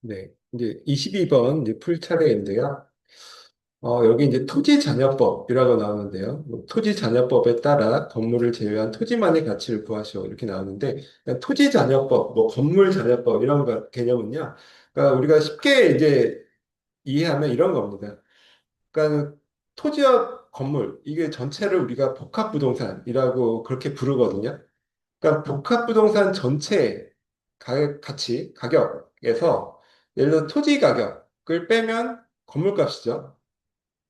네. 이제 22번 이제 풀 차례인데요. 여기 이제 토지잔여법이라고 나오는데요. 뭐 토지잔여법에 따라 건물을 제외한 토지만의 가치를 구하시오. 이렇게 나오는데, 그러니까 토지잔여법, 뭐 건물잔여법 이런 개념은요. 그러니까 우리가 쉽게 이제 이해하면 이런 겁니다. 그러니까 토지와 건물, 이게 전체를 우리가 복합부동산이라고 그렇게 부르거든요. 그러니까 복합부동산 전체 가격에서 예를 들어 토지 가격을 빼면 건물값이죠.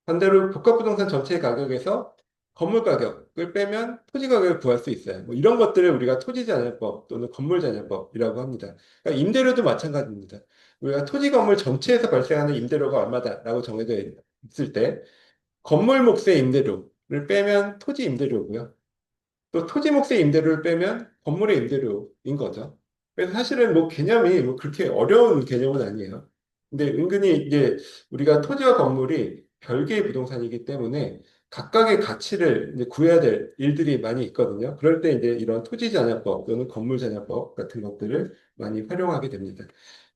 반대로 복합부동산 전체 가격에서 건물 가격을 빼면 토지 가격을 구할 수 있어요. 뭐 이런 것들을 우리가 토지자녀법 또는 건물자녀법이라고 합니다. 그러니까 임대료도 마찬가지입니다. 우리가 토지 건물 전체에서 발생하는 임대료가 얼마다라고 정해져 있을 때 건물 몫의 임대료를 빼면 토지 임대료고요. 또 토지 몫의 임대료를 빼면 건물의 임대료인 거죠. 그래서 사실은 뭐 개념이 뭐 그렇게 어려운 개념은 아니에요. 근데 은근히 이제 우리가 토지와 건물이 별개의 부동산이기 때문에 각각의 가치를 이제 구해야 될 일들이 많이 있거든요. 그럴 때 이제 이런 토지잔여법 또는 건물잔여법 같은 것들을 많이 활용하게 됩니다.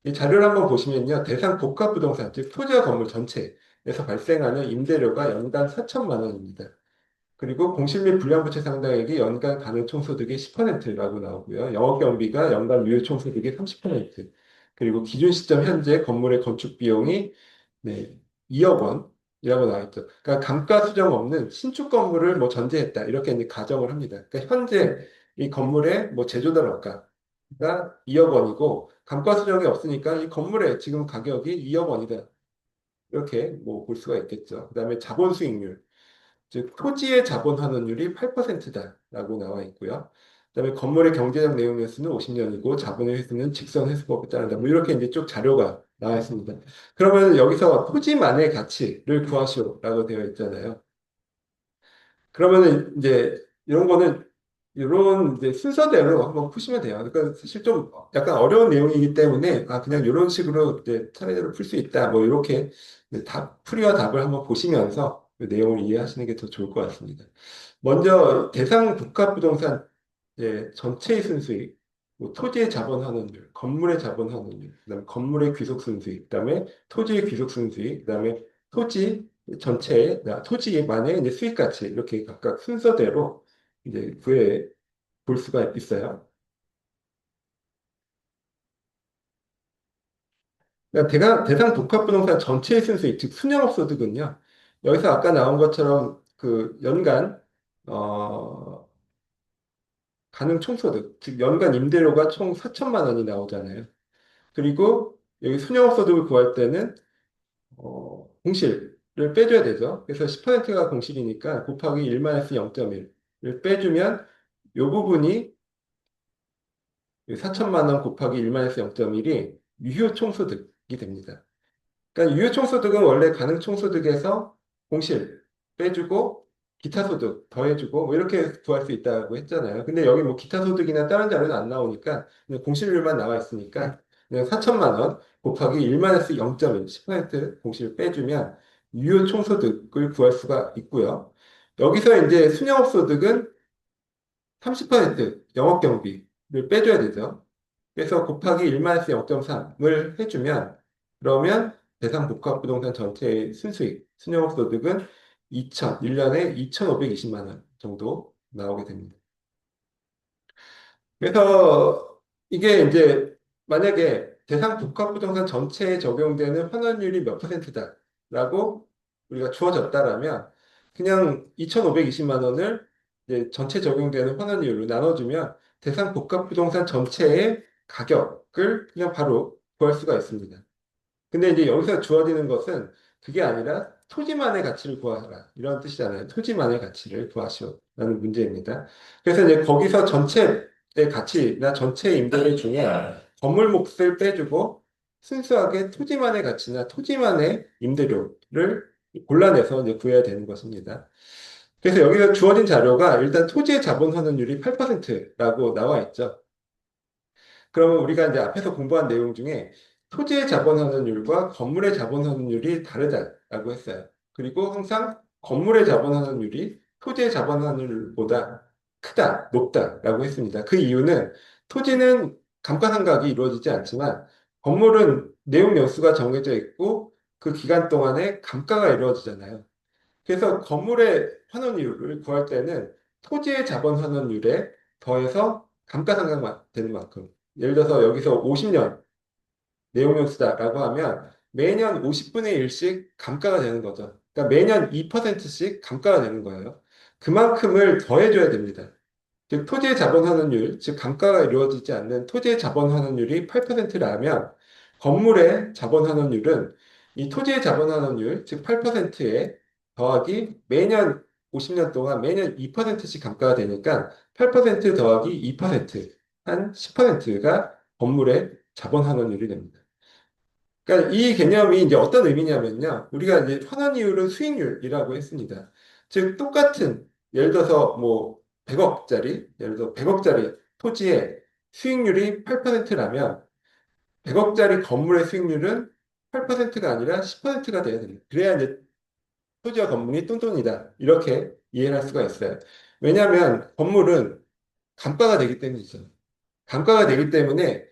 이 자료를 한번 보시면요. 대상 복합부동산, 즉 토지와 건물 전체에서 발생하는 임대료가 연간 4천만 원입니다. 그리고 공실 및 불량부채 상당액이 연간 가능 총소득의 10%라고 나오고요. 영업경비가 연간 유효 총소득의 30%. 그리고 기준 시점 현재 건물의 건축 비용이 네, 2억 원이라고 나와 있죠. 그러니까 감가 수정 없는 신축 건물을 뭐 전제했다. 이렇게 이제 가정을 합니다. 그러니까 현재 이 건물의 뭐 제조단가가 2억 원이고 감가 수정이 없으니까 이 건물의 지금 가격이 2억 원이다. 이렇게 뭐 볼 수가 있겠죠. 그다음에 자본 수익률. 즉 토지의 자본 환원율이 8%다라고 나와 있고요. 그다음에 건물의 경제적 내용 횟수는 50년이고 자본의 횟수는 직선 횟수법에 따른다. 뭐 이렇게 이제 쭉 자료가 나와 있습니다. 그러면 여기서 토지만의 가치를 구하시오라고 되어 있잖아요. 그러면은 이제 이런 거는 이런 이제 순서대로 한번 푸시면 돼요. 그러니까 사실 좀 약간 어려운 내용이기 때문에 그냥 이런 식으로 이제 차례대로 풀 수 있다. 뭐 이렇게 답 풀이와 답을 한번 보시면서 그 내용을 이해하시는 게 더 좋을 것 같습니다. 먼저 대상 복합부동산 전체의 순수익, 뭐 토지의 자본 환원율, 건물의 자본 환원율, 그다음에 건물의 귀속 순수익, 그다음에 토지의 귀속 순수익, 그다음에 토지 전체의 토지만의 이제 수익 가치 이렇게 각각 순서대로 이제 구해 볼 수가 있어요. 그러니까 대상 복합부동산 전체의 순수익, 즉 순영업소득은요. 여기서 아까 나온 것처럼 그 연간 어, 가능 총소득, 즉 연간 임대료가 총 4천만 원이 나오잖아요. 그리고 여기 순영업소득을 구할 때는 공실을 빼줘야 되죠. 그래서 10%가 공실이니까 곱하기 1-0.1을 빼주면 이 부분이 4천만 원 곱하기 1-0.1이 유효 총소득이 됩니다. 그러니까 유효총소득은 원래 가능총소득에서 공실 빼주고 기타 소득 더해주고 뭐 이렇게 구할 수 있다고 했잖아요. 근데 여기 뭐 기타 소득이나 다른 자료는 안 나오니까 그냥 공실률만 나와 있으니까 그냥 4천만 원 곱하기 1-0.1 10% 공실 빼주면 유효 총소득을 구할 수가 있고요. 여기서 이제 순영업소득은 30% 영업경비를 빼줘야 되죠. 그래서 곱하기 1-0.3을 해주면 그러면 대상 복합부동산 전체의 순수익, 순영업소득은 1년에 2,520만 원 정도 나오게 됩니다. 그래서 이게 이제 만약에 대상 복합부동산 전체에 적용되는 환원율이 몇 %다라고 우리가 주어졌다라면 그냥 2,520만 원을 이제 전체 적용되는 환원율로 나눠주면 대상 복합부동산 전체의 가격을 그냥 바로 구할 수가 있습니다. 근데 이제 여기서 주어지는 것은 그게 아니라 토지만의 가치를 구하라. 이런 뜻이잖아요. 토지만의 가치를 구하시오라는 문제입니다. 그래서 이제 거기서 전체의 가치나 전체 임대료 중에 건물 몫을 빼주고 순수하게 토지만의 가치나 토지만의 임대료를 골라내서 이제 구해야 되는 것입니다. 그래서 여기서 주어진 자료가 일단 토지의 자본 환원율이 8%라고 나와 있죠. 그러면 우리가 이제 앞에서 공부한 내용 중에 토지의 자본 환원율과 건물의 자본 환원율이 다르다라고 했어요. 그리고 항상 건물의 자본 환원율이 토지의 자본 환원율보다 높다라고 했습니다. 그 이유는 토지는 감가상각이 이루어지지 않지만 건물은 내용 연수가 정해져 있고 그 기간 동안에 감가가 이루어지잖아요. 그래서 건물의 환원율을 구할 때는 토지의 자본 환원율에 더해서 감가상각되는 만큼. 예를 들어서 여기서 50년 내용연수다라고 하면 매년 50분의 1씩 감가가 되는 거죠. 그러니까 매년 2%씩 감가가 되는 거예요. 그만큼을 더해줘야 됩니다. 즉, 토지의 자본 환원율, 즉 감가가 이루어지지 않는 토지의 자본 환원율이 8%라면 건물의 자본 환원율은 이 토지의 자본 환원율, 즉 8%에 더하기 매년 50년 동안 매년 2%씩 감가가 되니까 8% 더하기 2%, 한 10%가 건물의 자본 환원율이 됩니다. 그러니까 이 개념이 이제 어떤 의미냐면요. 우리가 이제 환원이율은 수익률이라고 했습니다. 즉, 똑같은, 예를 들어서 뭐 100억짜리, 예를 들어 100억짜리 토지의 수익률이 8%라면 100억짜리 건물의 수익률은 8%가 아니라 10%가 돼야 됩니다. 그래야 이제 토지와 건물이 똔똔이다. 이렇게 이해할 수가 있어요. 왜냐하면 건물은 감가가 되기 때문이죠. 감가가 되기 때문에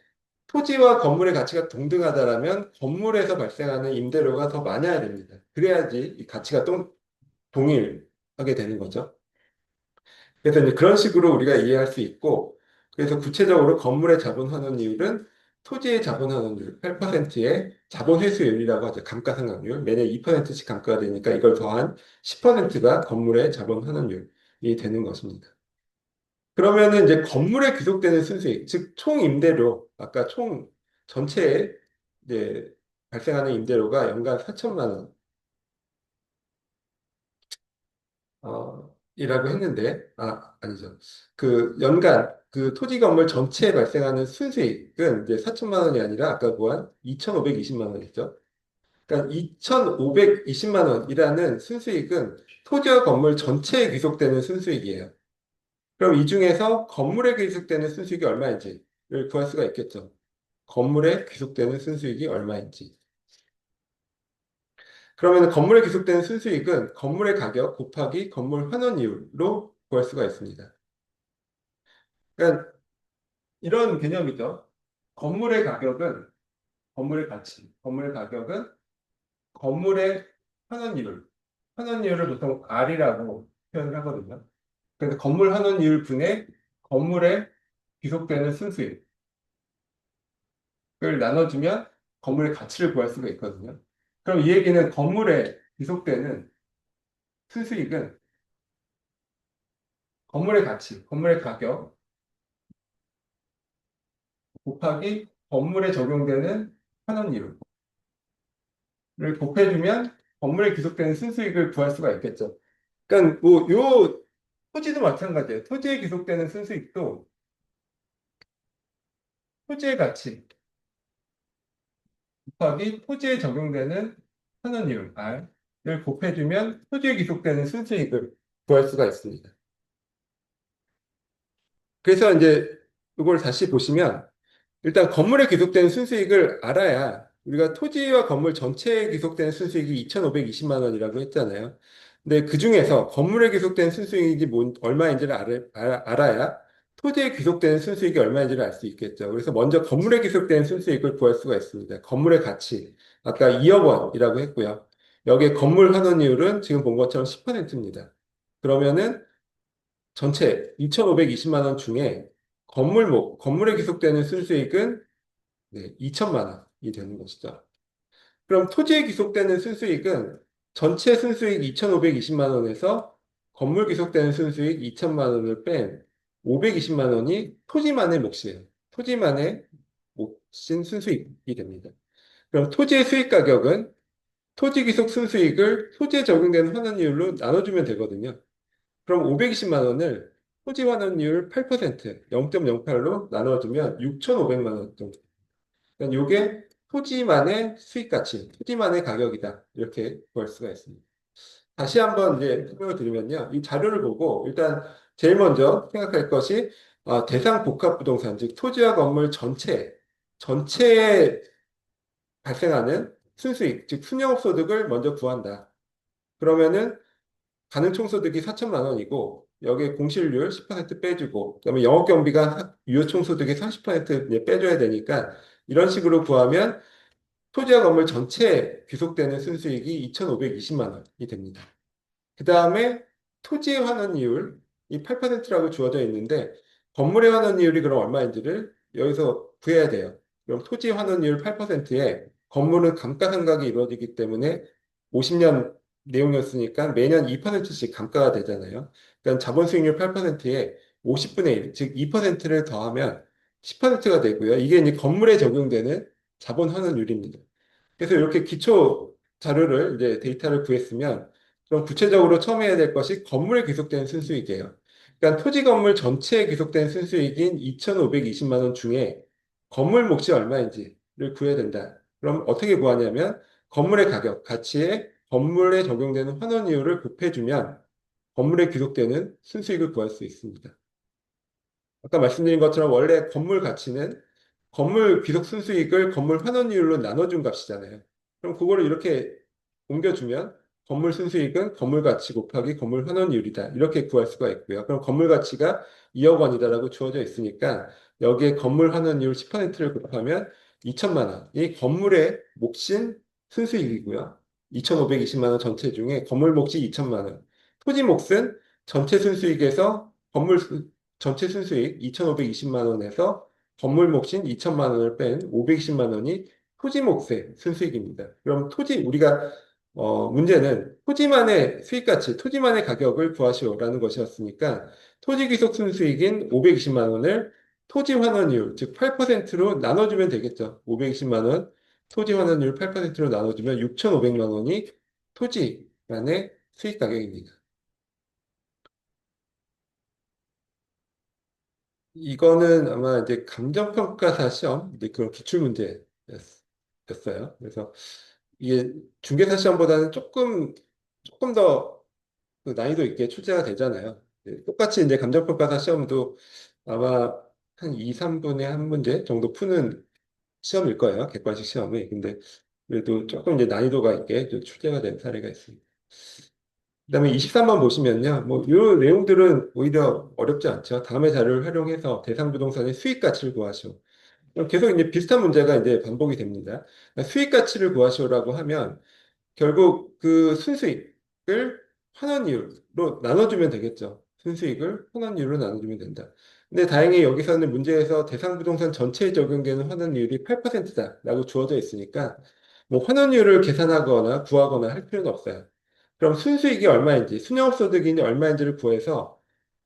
토지와 건물의 가치가 동등하다라면 건물에서 발생하는 임대료가 더 많아야 됩니다. 그래야지 이 가치가 동일하게 되는 거죠. 그래서 이제 그런 식으로 우리가 이해할 수 있고, 그래서 구체적으로 건물의 자본 환원율은 토지의 자본 환원율 8%의 자본 회수율이라고 하죠. 감가상각률. 매년 2%씩 감가가 되니까 이걸 더한 10%가 건물의 자본 환원율이 되는 것입니다. 그러면은 이제 건물에 귀속되는 순수익, 즉 총 임대료, 아까 총 전체에 이제 발생하는 임대료가 연간 4천만 원, 이라고 했는데, 아니죠. 그 연간 그 토지 건물 전체에 발생하는 순수익은 이제 4천만 원이 아니라 아까 보한 2,520만 원이죠. 그러니까 2,520만 원이라는 순수익은 토지와 건물 전체에 귀속되는 순수익이에요. 그럼 이 중에서 건물에 귀속되는 순수익이 얼마인지를 구할 수가 있겠죠. 건물에 귀속되는 순수익이 얼마인지. 그러면 건물에 귀속되는 순수익은 건물의 가격 곱하기 건물 환원이율로 구할 수가 있습니다. 그러니까 이런 개념이죠. 건물의 가격은 건물의 가치, 건물의 가격은 건물의 환원이율, 환원이율을 보통 R이라고 표현을 하거든요. 그래서 건물 환원이율 분의 건물에 귀속되는 순수익. 을 나눠주면 건물의 가치를 구할 수가 있거든요. 그럼 이 얘기는 건물에 귀속되는 순수익은 건물의 가치, 건물의 가격 곱하기 건물에 적용되는 환원이율을 곱해주면 건물에 귀속되는 순수익을 구할 수가 있겠죠. 그러니까 뭐 요 토지도 마찬가지예요. 토지에 귀속되는 순수익도 토지의 가치 곱하기 토지에 적용되는 환원이율 R을 곱해주면 토지에 귀속되는 순수익을 구할 수가 있습니다. 그래서 이제 이걸 다시 보시면 일단 건물에 귀속되는 순수익을 알아야 우리가 토지와 건물 전체에 귀속되는 순수익이 2,520만 원이라고 했잖아요. 근데 그 중에서 건물에 귀속되는 순수익이 얼마인지를 알아야 토지에 귀속되는 순수익이 얼마인지를 알 수 있겠죠. 그래서 먼저 건물에 귀속되는 순수익을 구할 수가 있습니다. 건물의 가치. 아까 2억 원이라고 했고요. 여기에 건물 환원이율은 지금 본 것처럼 10%입니다. 그러면은 전체 2,520만 원 중에 건물에 귀속되는 순수익은 네, 2천만 원이 되는 것이죠. 그럼 토지에 귀속되는 순수익은 전체 순수익 2,520만 원에서 건물 귀속되는 순수익 2천만 원을 뺀 520만 원이 토지만의 몫이에요. 토지만의 몫인 순수익이 됩니다. 그럼 토지의 수익 가격은 토지 귀속 순수익을 토지에 적용되는 환원이율로 나눠주면 되거든요. 그럼 520만 원을 토지 환원율 8%, 0.08로 나눠주면 6,500만 원 정도. 그러니까 이게 토지만의 수익 가치, 토지만의 가격이다. 이렇게 볼 수가 있습니다. 다시 한번 이제 설명을 드리면요. 이 자료를 보고 일단 제일 먼저 생각할 것이 대상 복합 부동산, 즉 토지와 건물 전체에 발생하는 순수익, 즉 순영업 소득을 먼저 구한다. 그러면은 가능 총소득이 4천만 원이고 여기에 공실률 10% 빼주고 그다음에 영업경비가 유효총소득의 30% 이제 빼줘야 되니까 이런 식으로 구하면 토지와 건물 전체에 귀속되는 순수익이 2,520만 원이 됩니다. 그 다음에 토지의 환원이율, 이 8%라고 주어져 있는데, 건물의 환원이율이 그럼 얼마인지를 여기서 구해야 돼요. 그럼 토지 환원이율 8%에 건물은 감가상각이 이루어지기 때문에 50년 내용이었으니까 매년 2%씩 감가가 되잖아요. 그러니까 자본 수익률 8%에 50분의 1, 즉 2%를 더하면 10%가 되고요. 이게 이제 건물에 적용되는 자본 환원율입니다. 그래서 이렇게 기초 자료를 이제 데이터를 구했으면 그럼 구체적으로 처음 해야 될 것이 건물에 귀속되는 순수익이에요. 그러니까 토지 건물 전체에 귀속된 순수익인 2,520만 원 중에 건물 몫이 얼마인지를 구해야 된다. 그럼 어떻게 구하냐면 건물의 가격, 가치에 건물에 적용되는 환원이율을 곱해주면 건물에 귀속되는 순수익을 구할 수 있습니다. 아까 말씀드린 것처럼 원래 건물 가치는 건물 귀속 순수익을 건물 환원이율로 나눠준 값이잖아요. 그럼 그거를 이렇게 옮겨주면 건물 순수익은 건물 가치 곱하기 건물 환원이율이다. 이렇게 구할 수가 있고요. 그럼 건물 가치가 2억 원이다라고 주어져 있으니까 여기에 건물 환원이율 10%를 곱하면 2천만 원. 이 건물의 몫인 순수익이고요. 2,520만 원 전체 중에 건물 몫이 2천만 원. 토지 몫은 전체 순수익에서 전체 순수익 2,520만 원에서 건물 몫인 2천만 원을 뺀 520만 원이 토지 몫의 순수익입니다. 그럼 우리가 문제는 토지만의 수익 가치, 토지만의 가격을 구하시오라는 것이었으니까 토지 귀속 순수익인 520만 원을 토지 환원율, 즉 8%로 나눠주면 되겠죠. 520만 원 토지 환원율 8%로 나눠주면 6,500만 원이 토지만의 수익 가격입니다. 이거는 아마 이제 감정평가사 시험, 이제 그런 기출문제였어요. 그래서 이게 중개사 시험보다는 조금 더 그 난이도 있게 출제가 되잖아요. 네, 똑같이 이제 감정평가사 시험도 아마 한 2, 3분의 한 문제 정도 푸는 시험일 거예요. 객관식 시험이. 근데 그래도 조금 이제 난이도가 있게 좀 출제가 된 사례가 있습니다. 그다음에 23번 보시면요. 뭐, 이 내용들은 오히려 어렵지 않죠. 다음의 자료를 활용해서 대상부동산의 수익 가치를 구하시오. 그럼 계속 이제 비슷한 문제가 이제 반복이 됩니다. 그러니까 수익 가치를 구하시오라고 하면 결국 그 순수익을 환원이율로 나눠주면 되겠죠. 순수익을 환원이율로 나눠주면 된다. 근데 다행히 여기서는 문제에서 대상부동산 전체에 적용되는 환원이율이 8%다라고 주어져 있으니까 뭐 환원이율을 계산하거나 구하거나 할 필요는 없어요. 그럼 순수익이 얼마인지, 순영업소득이 얼마인지를 구해서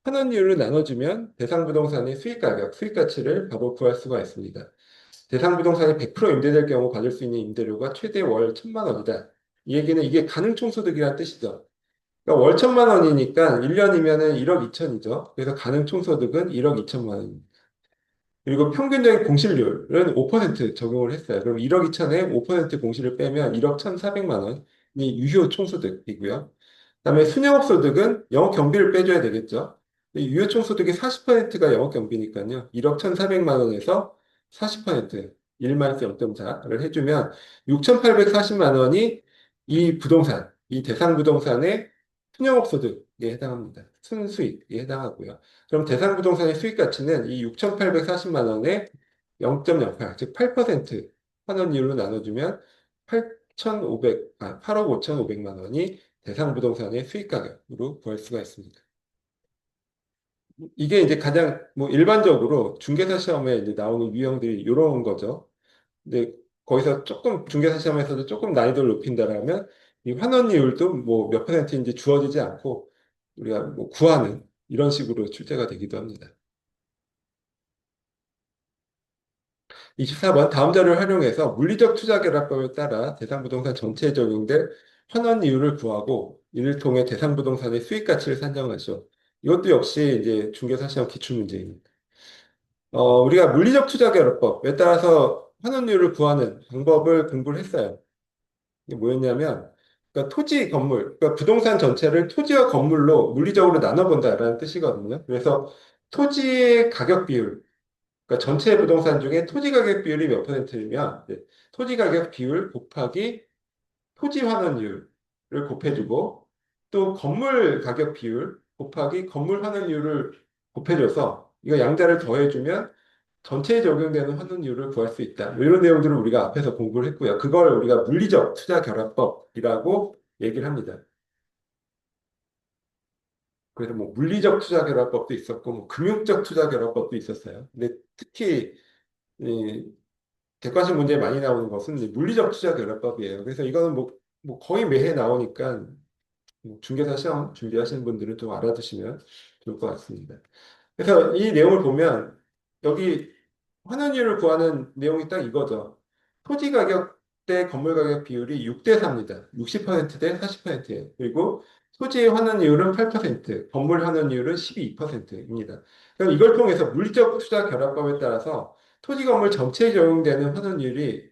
환원이율을 나눠주면 대상부동산의 수익가격, 수익가치를 바로 구할 수가 있습니다. 대상부동산이 100% 임대될 경우 받을 수 있는 임대료가 최대 월 1,000만 원이다. 이 얘기는 이게 가능총소득이라는 뜻이죠. 그러니까 월 1,000만 원이니까 1년이면은 1억 2천이죠. 그래서 가능총소득은 1억 2천만 원입니다. 그리고 평균적인 공실률은 5% 적용을 했어요. 그럼 1억 2천에 5% 공실을 빼면 1억 1,400만 원이 유효 총소득이고요. 그다음에 순영업소득은 영업 경비를 빼줘야 되겠죠. 유효 총소득의 40%가 영업 경비니까요. 1억 1,400만 원에서 40% 1-0.4를 해주면 6,840만 원이 이 대상 부동산의 순영업소득에 해당합니다. 순수익에 해당하고요. 그럼 대상부동산의 수익 가치는 이 6,840만 원에 0.08, 즉 8% 환원이율로 나눠주면 8억 5,500만 원이 대상부동산의 수익 가격으로 구할 수가 있습니다. 이게 이제 가장 뭐 일반적으로 중개사 시험에 이제 나오는 유형들이 이런 거죠. 근데 거기서 조금 중개사 시험에서도 조금 난이도를 높인다라면 이 환원이율도 뭐 몇 퍼센트인지 주어지지 않고 우리가 뭐 구하는 이런 식으로 출제가 되기도 합니다. 24번 다음 자료를 활용해서 물리적 투자결합법에 따라 대상부동산 전체에 적용될 환원 이율을 구하고 이를 통해 대상부동산의 수익 가치를 산정하죠. 이것도 역시 이제 중개사 시험 기출문제입니다. 우리가 물리적 투자결합법에 따라서 환원율을 구하는 방법을 공부를 했어요. 이게 뭐였냐면, 그러니까 토지, 건물, 그러니까 부동산 전체를 토지와 건물로 물리적으로 나눠본다라는 뜻이거든요. 그래서 토지의 가격 비율, 그러니까 전체 부동산 중에 토지 가격 비율이 몇 퍼센트면 토지 가격 비율 곱하기 토지 환원율을 곱해주고 또 건물 가격 비율 곱하기 건물 환원율을 곱해줘서 이거 양자를 더해주면 전체에 적용되는 환원율을 구할 수 있다. 뭐 이런 내용들을 우리가 앞에서 공부를 했고요. 그걸 우리가 물리적 투자 결합법이라고 얘기를 합니다. 그래서 뭐 물리적 투자 결합법도 있었고 뭐 금융적 투자 결합법도 있었어요. 근데 특히 이 객관식 문제에 많이 나오는 것은 이제 물리적 투자 결합법이에요. 그래서 이거는 뭐 거의 매해 나오니까 뭐 중개사 시험 준비하시는 분들은 좀 알아두시면 좋을 것 같습니다. 그래서 이 내용을 보면 여기 환원율을 구하는 내용이 딱 이거죠. 토지 가격 대 건물 가격 비율이 6대 4입니다. 60%대 40%예요. 그리고 토지의 환원율은 8%, 건물 환원율은 12%입니다. 그럼 이걸 통해서 물리적 투자 결합법에 따라서 토지 건물 전체에 적용되는 환원율이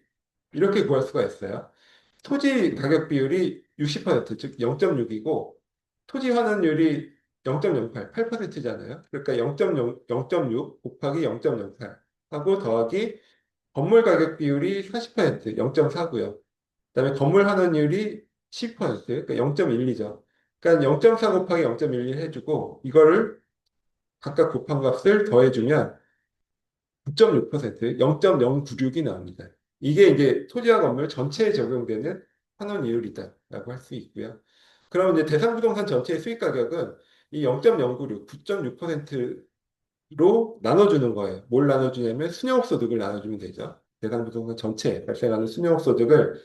이렇게 구할 수가 있어요. 토지 가격 비율이 60%, 즉 0.6이고 토지 환원율이 0.08, 8%잖아요. 그러니까 0.0, 0.6 곱하기 0.08 하고 더하기 건물 가격 비율이 40%, 0.4고요. 그다음에 건물 환원율이 10%, 그러니까 0.12죠. 그러니까 0.4 곱하기 0.11 해주고 이거를 각각 곱한 값을 더해주면 9.6%, 0.096이 나옵니다. 이게 이제 토지와 건물 전체에 적용되는 환원이율이다라고 할 수 있고요. 그럼 이제 대상부동산 전체의 수익 가격은 이 0.096, 9.6%로 나눠주는 거예요. 뭘 나눠주냐면 순영업소득을 나눠주면 되죠. 대상부동산 전체에 발생하는 순영업소득을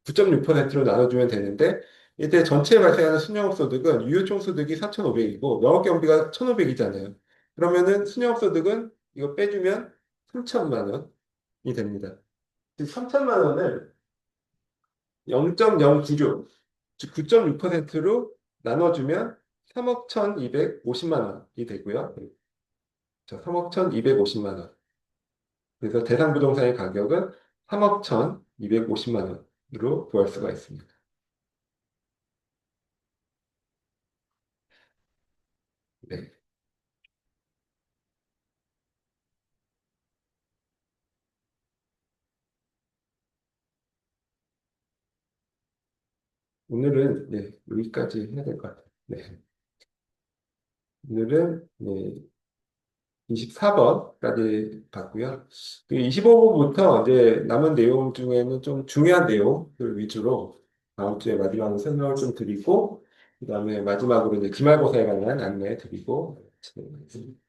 9.6%로 나눠주면 되는데 이때 전체에 발생하는 순영업소득은 유효총소득이 4,500이고 영업경비가 1,500이잖아요. 그러면은 순영업소득은 이거 빼주면 3천만 원이 됩니다. 3천만 원을 0.096, 즉 9.6%로 나눠주면 3억 1,250만 원이 되고요. 자, 3억 1,250만 원. 그래서 대상 부동산의 가격은 3억 1,250만 원으로 구할 수가 있습니다. 네. 오늘은 네, 여기까지 해야 될 것 같아요. 네. 오늘은 네, 24번까지 봤고요. 25번부터 이제 남은 내용 중에는 좀 중요한 내용들 위주로 다음 주에 마지막으로 설명을 좀 드리고, 그 다음에 마지막으로 이제 기말고사에 관한 안내 드리고, 진행하겠습니다.